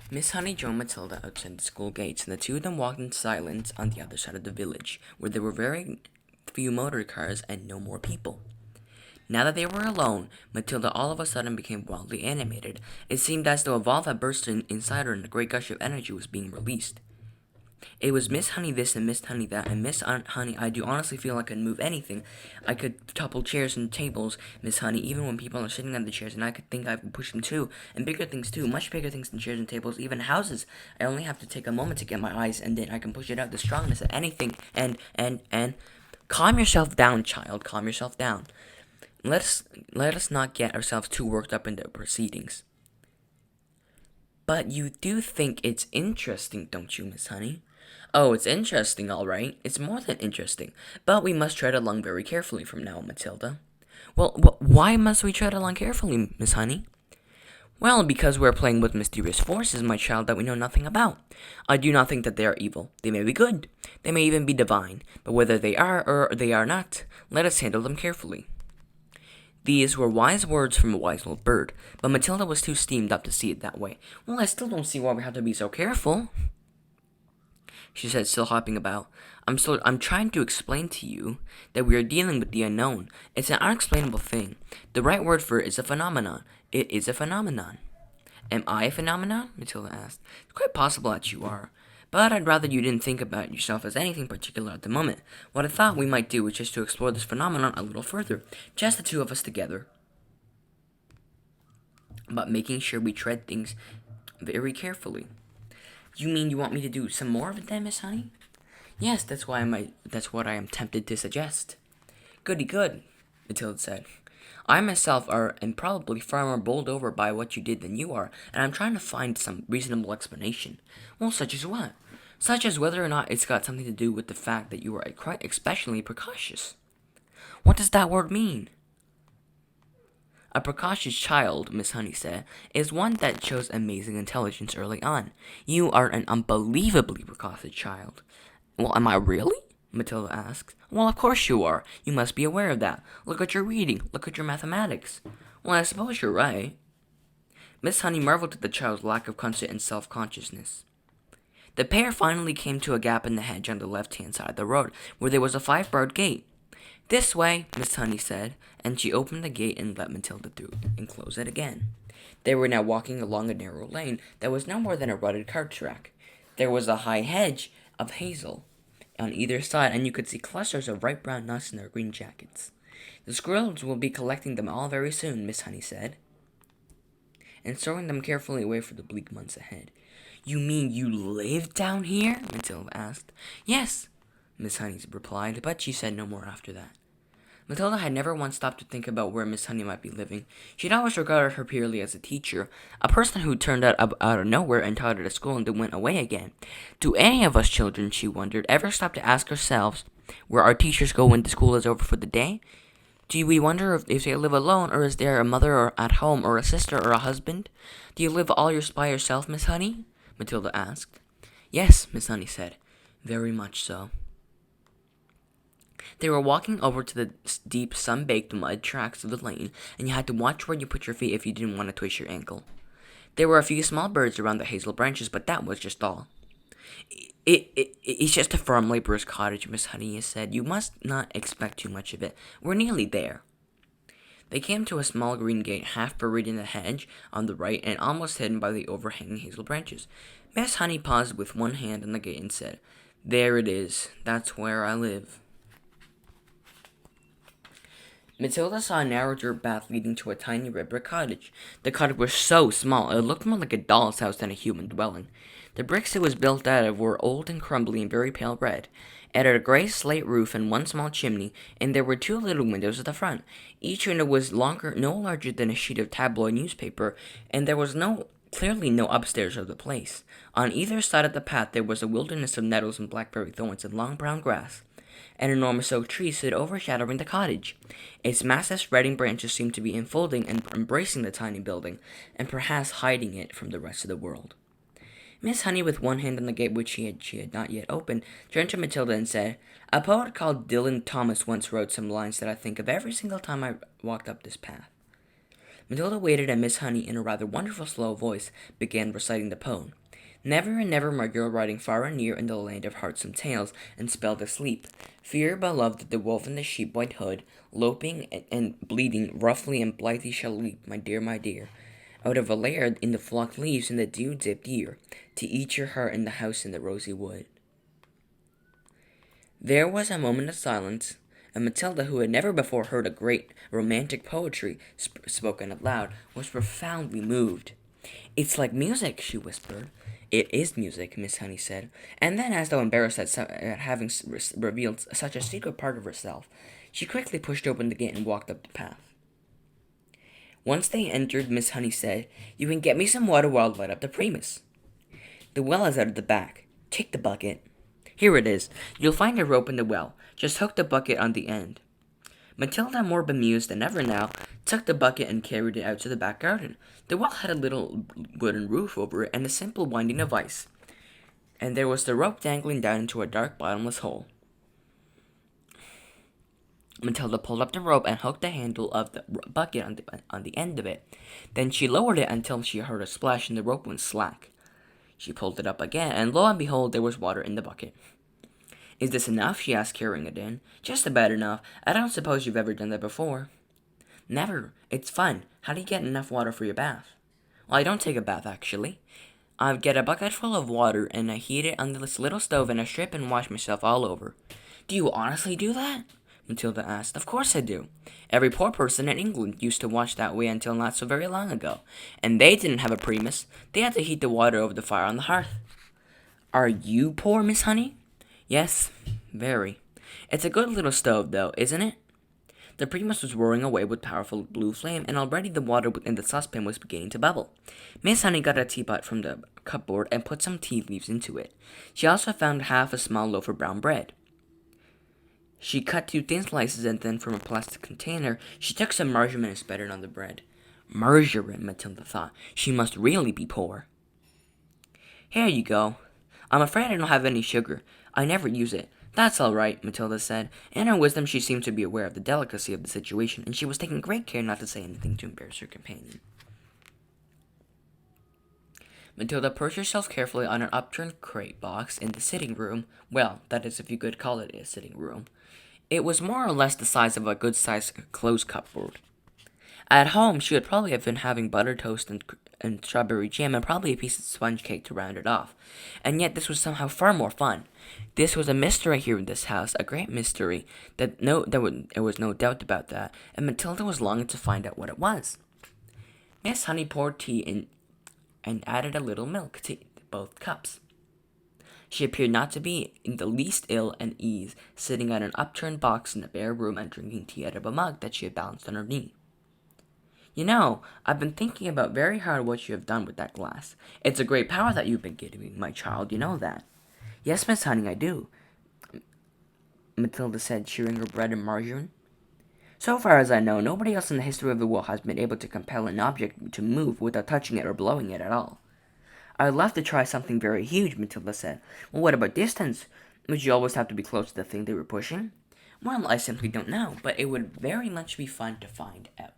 Miss Honey joined Matilda outside the school gates, and the two of them walked in silence on the other side of the village, where there were very few motor cars and no more people. Now that they were alone, Matilda all of a sudden became wildly animated. It seemed as though a valve had burst inside her and a great gush of energy was being released. It was Miss Honey this and Miss Honey that, and Miss Honey, I do honestly feel I could move anything. I could topple chairs and tables, Miss Honey, even when people are sitting on the chairs, and I could think I could push them too, and bigger things too, much bigger things than chairs and tables, even houses. I only have to take a moment to get my eyes, and then I can push it out the strongness of anything, and, calm yourself down, child, calm yourself down. Let us not get ourselves too worked up in the proceedings. But you do think it's interesting, don't you, Miss Honey? Oh, it's interesting, all right. It's more than interesting. But we must tread along very carefully from now on, Matilda. Well, why must we tread along carefully, Miss Honey? Well, because we're playing with mysterious forces, my child, that we know nothing about. I do not think that they are evil. They may be good. They may even be divine. But whether they are or they are not, let us handle them carefully. These were wise words from a wise little bird, but Matilda was too steamed up to see it that way. Well, I still don't see why we have to be so careful, she said, still hopping about. I'm trying to explain to you that we are dealing with the unknown. It's an unexplainable thing. The right word for it is a phenomenon. It is a phenomenon. Am I a phenomenon? Matilda asked. It's quite possible that you are. But I'd rather you didn't think about yourself as anything particular at the moment. What I thought we might do is just to explore this phenomenon a little further. Just the two of us together. But making sure we tread things very carefully. You mean you want me to do some more of it then, Miss Honey? Yes, that's what I am tempted to suggest. Goody good, Matilda said. I myself am probably far more bowled over by what you did than you are, and I'm trying to find some reasonable explanation. Well, such as what? Such as whether or not it's got something to do with the fact that you are quite especially precocious. What does that word mean? A precocious child, Miss Honey said, is one that shows amazing intelligence early on. You are an unbelievably precocious child. Well, am I really? Matilda asked. Well, of course you are. You must be aware of that. Look at your reading. Look at your mathematics. Well, I suppose you're right. Miss Honey marveled at the child's lack of conceit and self-consciousness. The pair finally came to a gap in the hedge on the left-hand side of the road, where there was a 5-barred gate. This way, Miss Honey said, and she opened the gate and let Matilda through, and closed it again. They were now walking along a narrow lane that was no more than a rutted cart track. There was a high hedge of hazel on either side, and you could see clusters of ripe brown nuts in their green jackets. The squirrels will be collecting them all very soon, Miss Honey said, and storing them carefully away for the bleak months ahead. You mean you live down here? Matilda asked. Yes, Miss Honey replied, but she said no more after that. Matilda had never once stopped to think about where Miss Honey might be living. She had always regarded her purely as a teacher, a person who turned out of nowhere and taught at a school and then went away again. Do any of us children, she wondered, ever stop to ask ourselves where our teachers go when the school is over for the day? Do we wonder if they live alone, or is there a mother or at home, or a sister or a husband? Do you live all by yourself, Miss Honey? Matilda asked. Yes, Miss Honey said. Very much so. They were walking over to the deep, sun-baked mud tracks of the lane, and you had to watch where you put your feet if you didn't want to twist your ankle. There were a few small birds around the hazel branches, but that was just all. It's just a farm laborer's cottage, Miss Honey said. You must not expect too much of it. We're nearly there. They came to a small green gate, half buried in the hedge on the right and almost hidden by the overhanging hazel branches. Miss Honey paused with one hand on the gate and said, There it is. That's where I live. Matilda saw a narrow dirt path leading to a tiny red brick cottage. The cottage was so small, it looked more like a doll's house than a human dwelling. The bricks it was built out of were old and crumbly and very pale red. It had a gray slate roof and one small chimney, and there were 2 little windows at the front. Each window was no larger than a sheet of tabloid newspaper, and there was clearly no upstairs of the place. On either side of the path there was a wilderness of nettles and blackberry thorns and long brown grass. An enormous oak tree stood overshadowing the cottage. Its massive spreading branches seemed to be enfolding and embracing the tiny building, and perhaps hiding it from the rest of the world. Miss Honey, with one hand on the gate which she had not yet opened, turned to Matilda and said, A poet called Dylan Thomas once wrote some lines that I think of every single time I walked up this path. Matilda waited, and Miss Honey, in a rather wonderful slow voice, began reciting the poem. Never and never my girl riding far and near in the land of heartsome tales, and spelled asleep. Fear beloved the wolf in the sheep white hood, loping and bleeding roughly and blithely shall leap, my dear, out of a lair in the flocked leaves in the dew-dipped year, to eat your heart in the house in the rosy wood. There was a moment of silence, and Matilda, who had never before heard a great romantic poetry spoken aloud, was profoundly moved. "It's like music," she whispered. "It is music," Miss Honey said, and then, as though embarrassed at having revealed such a secret part of herself, she quickly pushed open the gate and walked up the path. Once they entered, Miss Honey said, "You can get me some water while I light up the Primus. The well is out at the back. Take the bucket." "Here it is. You'll find a rope in the well. Just hook the bucket on the end." Matilda, more bemused than ever now, took the bucket and carried it out to the back garden. The well had a little wooden roof over it and a simple winding of ice, and there was the rope dangling down into a dark bottomless hole. Matilda pulled up the rope and hooked the handle of the bucket on the end of it. Then she lowered it until she heard a splash and the rope went slack. She pulled it up again, and lo and behold, there was water in the bucket. "Is this enough?" she asked, carrying it in. "Just about enough. I don't suppose you've ever done that before." "Never. It's fun. How do you get enough water for your bath?" "Well, I don't take a bath, actually. I get a bucket full of water, and I heat it on this little stove in a strip and wash myself all over." "Do you honestly do that?" Matilda asked. "Of course I do. Every poor person in England used to wash that way until not so very long ago. And they didn't have a Primus. They had to heat the water over the fire on the hearth." "Are you poor, Miss Honey?" "Yes, very. It's a good little stove, though, isn't it?" The Primus was roaring away with powerful blue flame, and already the water in the saucepan was beginning to bubble. Miss Honey got a teapot from the cupboard and put some tea leaves into it. She also found half a small loaf of brown bread. She cut 2 thin slices, and then from a plastic container, she took some margarine and spread it on the bread. Margarine, Matilda thought. She must really be poor. "Here you go. I'm afraid I don't have any sugar. I never use it." "That's all right," Matilda said. In her wisdom, she seemed to be aware of the delicacy of the situation, and she was taking great care not to say anything to embarrass her companion. Matilda perched herself carefully on an upturned crate box in the sitting room. Well, that is, if you could call it a sitting room. It was more or less the size of a good-sized clothes cupboard. At home, she would probably have been having buttered toast and strawberry jam and probably a piece of sponge cake to round it off. And yet this was somehow far more fun. This was a mystery here in this house, a great mystery. There was no doubt about that, and Matilda was longing to find out what it was. Miss Honey poured tea in and added a little milk to both cups. She appeared not to be in the least ill at ease, sitting on an upturned box in a bare room and drinking tea out of a mug that she had balanced on her knee. "You know, I've been thinking about very hard what you have done with that glass. It's a great power that you've been giving, my child, you know that." "Yes, Miss Honey, I do," Matilda said, chewing her bread and margarine. "So far as I know, nobody else in the history of the world has been able to compel an object to move without touching it or blowing it at all." "I'd love to try something very huge," Matilda said. "Well, what about distance? Would you always have to be close to the thing they were pushing?" "Well, I simply don't know, but it would very much be fun to find out."